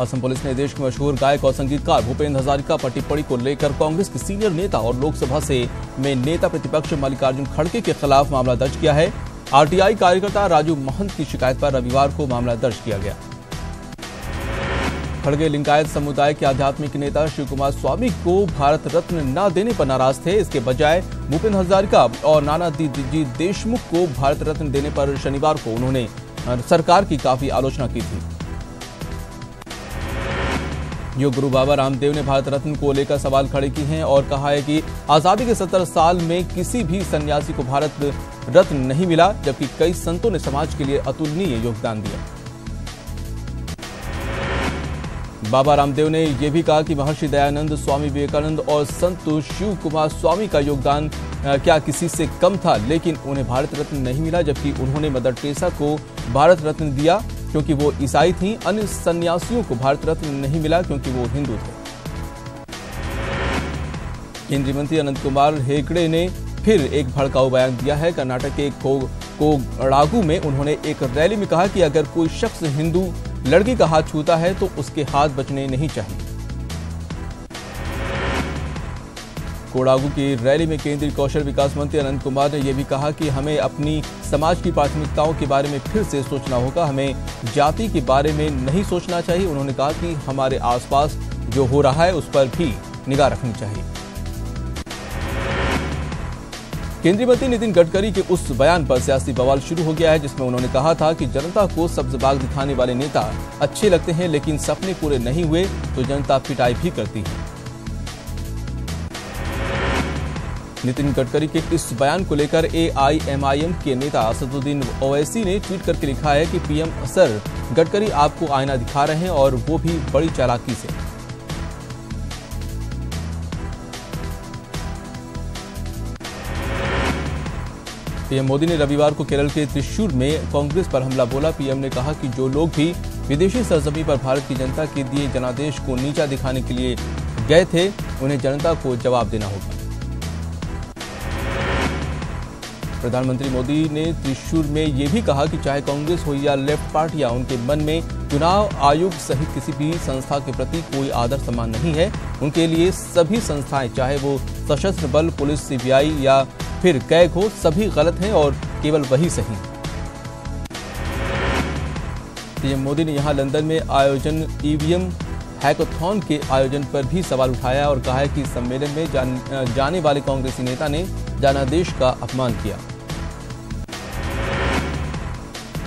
Assam police ने देश के मशहूर गायक और संगीतकार भूपेंद्र हजारिका पर टिप्पणी को लेकर कांग्रेस के सीनियर नेता और लोकसभा में नेता प्रतिपक्ष मल्लिकार्जुन खड़गे के खिलाफ मामला दर्ज किया है। आरटीआई कार्यकर्ता राजू महंत की शिकायत पर रविवार को मामला दर्ज किया गया। खड़गे लिंगायत समुदाय के आध्यात्मिक नेता शिव कुमार स्वामी को भारत रत्न न देने पर नाराज थे। इसके बजाय भूपेंद्र हजारिका और नानाजी देशमुख को भारत रत्न देने पर शनिवार को उन्होंने सरकार की काफी आलोचना की थी। योग गुरु बाबा रामदेव ने भारत रत्न को लेकर सवाल खड़े किए हैं और कहा है कि आजादी के 70 साल में किसी भी सन्यासी को भारत रत्न नहीं मिला, जबकि कई संतों ने समाज के लिए अतुलनीय योगदान दिया। बाबा रामदेव ने यह भी कहा कि महर्षि दयानंद, स्वामी विवेकानंद और संत शिव कुमार स्वामी का योगदान क्या किसी से कम था, लेकिन उन्हें भारत रत्न नहीं मिला, जबकि उन्होंने मदर टेरेसा को भारत रत्न दिया क्योंकि वो ईसाई थीं। अन्य सन्यासियों को भारत रत्न नहीं मिला क्योंकि वो हिंदू थे। केंद्रीय मंत्री अनंत कुमार हेगड़े ने फिर एक भड़काऊ बयान दिया है। कर्नाटक के कोडागु में उन्होंने एक रैली में कहा कि अगर कोई शख्स हिंदू लड़की का हाथ छूता है तो उसके हाथ बचने नहीं चाहिए। कोडागु की रैली में केंद्रीय कौशल विकास मंत्री अनंत कुमार ने यह भी कहा कि हमें अपनी समाज की प्राथमिकताओं के बारे में फिर से सोचना होगा, हमें जाति के बारे में नहीं सोचना चाहिए। उन्होंने कहा कि हमारे आसपास जो हो रहा है उस पर भी निगाह रखनी चाहिए। केंद्रीय मंत्री नितिन गडकरी के उस बयान पर सियासी बवाल शुरू हो गया है जिसमें उन्होंने कहा था कि जनता को सब्ज बाग दिखाने वाले नेता अच्छे लगते हैं, लेकिन सपने पूरे नहीं हुए तो जनता पिटाई भी करती है। नितिन गडकरी के इस बयान को लेकर एआईएमआईएम के नेता असदुद्दीन ओवैसी ने ट्वीट करके लिखा है कि पीएम सर, गडकरी आपको आईना दिखा रहे हैं और वो भी बड़ी चालाकी से। पीएम मोदी ने रविवार को केरल के त्रिशूर में कांग्रेस पर हमला बोला। पीएम ने कहा कि जो लोग भी विदेशी सरजमी पर भारत की जनता के दिए जनादेश को नीचा दिखाने के लिए गए थे, उन्हें जनता को जवाब देना होगा। प्रधानमंत्री मोदी ने त्रिशूर में यह भी कहा कि चाहे कांग्रेस हो या लेफ्ट पार्टियां, उनके मन में चुनाव आयोग सहित किसी भी संस्था के प्रति कोई आदर सम्मान नहीं है। उनके लिए सभी संस्थाएं, चाहे वो सशस्त्र बल, पुलिस, सीबीआई या फिर कैग हो, सभी गलत हैं और केवल वही सही। पीएम मोदी ने यहां लंदन में आयोजन ईवीएम हैकाथॉन के आयोजन पर भी सवाल उठाया और कहा है कि सम्मेलन में जाने वाले कांग्रेसी नेता ने जनादेश का अपमान किया।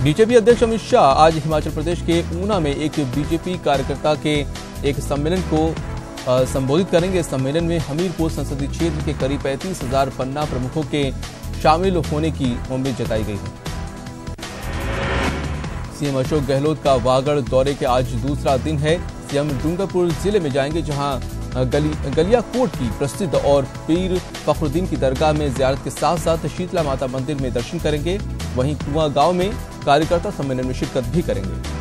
बीजेपी अध्यक्ष अमित शाह आज हिमाचल प्रदेश के ऊना में एक बीजेपी कार्यकर्ता के एक सम्मेलन को संबोधित करेंगे। इस सम्मेलन में हमीरपुर संसदीय क्षेत्र के करीब 35,000 पन्ना प्रमुखों के शामिल होने की उम्मीद जताई गई है। सीएम अशोक गहलोत का वागड़ दौरे के आज दूसरा दिन है। सीएम डूंगरपुर जिले में जाएंगे, जहां गलियाकोट की प्रसिद्ध और पीर फखरुद्दीन की दरगाह में जियारत के साथ साथ शीतला माता मंदिर में दर्शन करेंगे। वहीं कुआं गांव में कार्यकर्ता सम्मेलन में शिरकत भी करेंगे।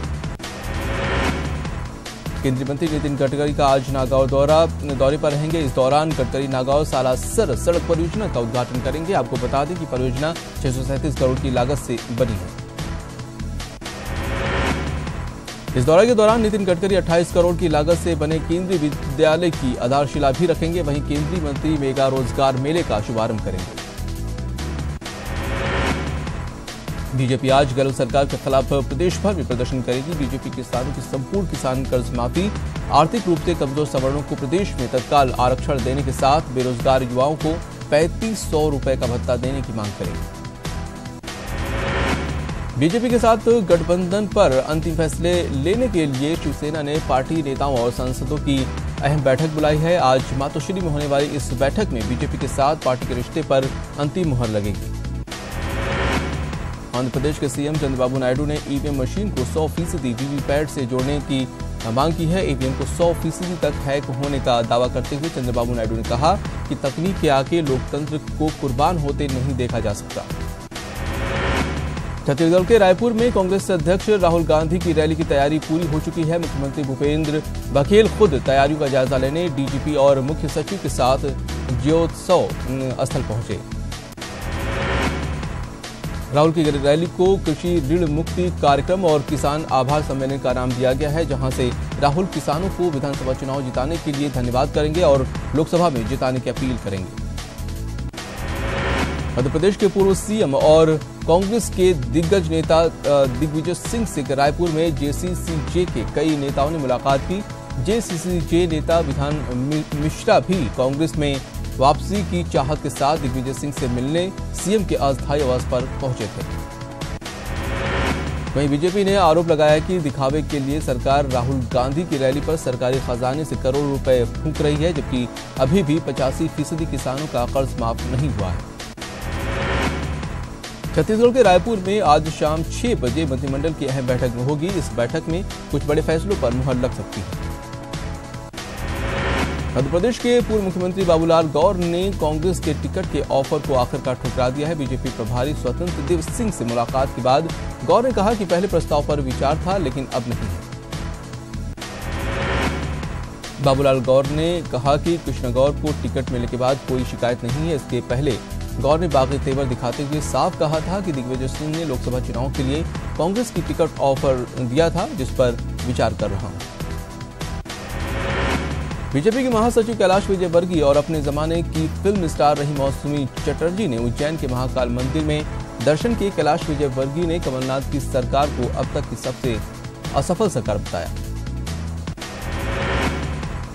केंद्रीय मंत्री नितिन गडकरी का आज नागांव दौरे पर रहेंगे। इस दौरान गडकरी नागांव सालासर सड़क परियोजना का उद्घाटन करेंगे। आपको बता दें कि परियोजना 637 करोड़ की लागत से बनी है। इस दौरे के दौरान नितिन गडकरी 28 करोड़ की लागत से बने केंद्रीय विद्यालय की आधारशिला भी रखेंगे। वहीं केंद्रीय मंत्री मेगा रोजगार मेले का शुभारंभ करेंगे। बीजेपी आज गहलोत सरकार के खिलाफ प्रदेश भर में प्रदर्शन करेगी। बीजेपी किसानों की संपूर्ण किसान कर्ज माफी, आर्थिक रूप से कमजोर सवर्णों को प्रदेश में तत्काल आरक्षण देने के साथ बेरोजगार युवाओं को 3500 रुपए का भत्ता देने की मांग करेगी। बीजेपी के साथ गठबंधन पर अंतिम फैसले लेने के लिए शिवसेना ने पार्टी नेताओं और सांसदों की अहम बैठक बुलाई है। आज मातोश्री में होने वाली इस बैठक में बीजेपी के साथ पार्टी के रिश्ते पर अंतिम मुहर लगेगी। आंध्र प्रदेश के सीएम चंद्रबाबू नायडू ने ईवीएम मशीन को 100% वीवीपैट से जोड़ने की मांग की है। ईवीएम को 100% तक हैक होने का दावा करते हुए चंद्रबाबू नायडू ने कहा कि तकनीक के आगे लोकतंत्र को कुर्बान होते नहीं देखा जा सकता। छत्तीसगढ़ के रायपुर में कांग्रेस अध्यक्ष राहुल गांधी की रैली की तैयारी पूरी हो चुकी है। मुख्यमंत्री भूपेंद्र बघेल खुद तैयारियों का जायजा लेने डीजीपी और मुख्य सचिव के साथ ज्योत्सव स्थल पहुंचे। राहुल की रैली को कृषि ऋण मुक्ति कार्यक्रम और किसान आभार सम्मेलन का नाम दिया गया है, जहां से राहुल किसानों को विधानसभा चुनाव जिताने के लिए धन्यवाद करेंगे और लोकसभा में जिताने की अपील करेंगे। मध्य प्रदेश के पूर्व सीएम और कांग्रेस के दिग्गज नेता दिग्विजय सिंह से रायपुर में जेसीसीजे के कई नेताओं ने मुलाकात की। जेसीसीजे नेता विधान मिश्रा भी कांग्रेस में वापसी की चाहत के साथ दिग्विजय सिंह से मिलने सीएम के अस्थायी आवास पर पहुंचे थे। वहीं बीजेपी ने आरोप लगाया कि दिखावे के लिए सरकार राहुल गांधी की रैली पर सरकारी खजाने से करोड़ों रुपए फूंक रही है, जबकि अभी भी 85% किसानों का कर्ज माफ नहीं हुआ है। छत्तीसगढ़ के रायपुर में आज शाम 6 बजे मंत्रिमंडल की अहम बैठक होगी। इस बैठक में कुछ बड़े फैसलों पर मुहर लग सकती है। मध्य प्रदेश के पूर्व मुख्यमंत्री बाबूलाल गौर ने कांग्रेस के टिकट के ऑफर को आखिरकार ठुकरा दिया है। बीजेपी प्रभारी स्वतंत्र देव सिंह से मुलाकात के बाद गौर ने कहा कि पहले प्रस्ताव पर विचार था, लेकिन अब नहीं है। बाबूलाल गौर ने कहा कि कृष्ण गौर को टिकट मिलने के बाद कोई शिकायत नहीं है। इसके पहले गौर ने बागी तेवर दिखाते हुए साफ कहा था कि दिग्विजय सिंह ने लोकसभा चुनाव के लिए कांग्रेस की टिकट ऑफर दिया था, जिस पर विचार कर रहा हूं। बीजेपी के महासचिव कैलाश विजयवर्गीय और अपने जमाने की फिल्म स्टार रही मौसमी चटर्जी ने उज्जैन के महाकाल मंदिर में दर्शन किए। कैलाश विजयवर्गीय ने कमलनाथ की सरकार को अब तक की सबसे असफल सरकार बताया।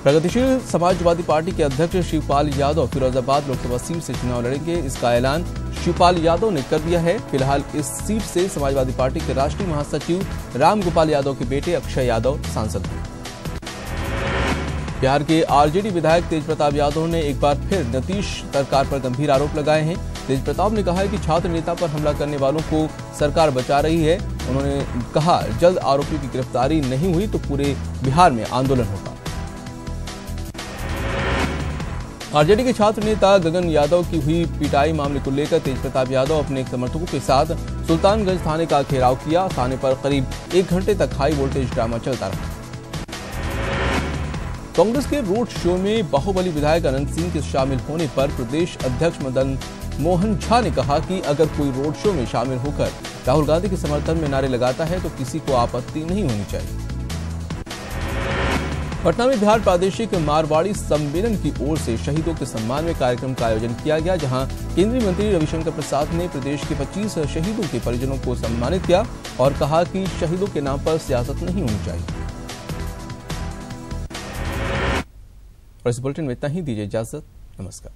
प्रगतिशील समाजवादी पार्टी के अध्यक्ष शिवपाल यादव फिरोजाबाद लोकसभा सीट से चुनाव लड़ेंगे। इसका ऐलान शिवपाल यादव ने कर दिया है। फिलहाल इस सीट से समाजवादी पार्टी के राष्ट्रीय महासचिव रामगोपाल यादव के बेटे अक्षय यादव सांसद हैं। बिहार के आरजेडी विधायक तेजप्रताप यादव ने एक बार फिर नीतीश सरकार पर गंभीर आरोप लगाए हैं। तेजप्रताप ने कहा है कि छात्र नेता पर हमला करने वालों को सरकार बचा रही है। उन्होंने कहा, जल्द आरोपियों की गिरफ्तारी नहीं हुई तो पूरे बिहार में आंदोलन होगा। आरजेडी के छात्र नेता गगन यादव की हुई पिटाई मामले को लेकर तेजप्रताप यादव अपने समर्थकों के साथ सुल्तानगंज थाने का घेराव किया। थाने पर करीब 1 घंटे तक हाई वोल्टेज ड्रामा चलता रहा। कांग्रेस के रोड शो में बाहुबली विधायक अनंत सिंह के शामिल होने पर प्रदेश अध्यक्ष मदन मोहन झा ने कहा कि अगर कोई रोड शो में शामिल होकर राहुल गांधी के समर्थन में नारे लगाता है तो किसी को आपत्ति नहीं होनी चाहिए। पटना में बिहार प्रादेशिक मारवाड़ी सम्मेलन की ओर से शहीदों के सम्मान में कार्यक्रम का आयोजन किया गया, जहां केंद्रीय मंत्री रविशंकर प्रसाद ने प्रदेश के 25 शहीदों के परिजनों को सम्मानित किया और कहा कि शहीदों के नाम पर सियासत नहीं होनी चाहिए। और इस बुलेटिन में इतना ही। दीजिए इजाजत। नमस्कार।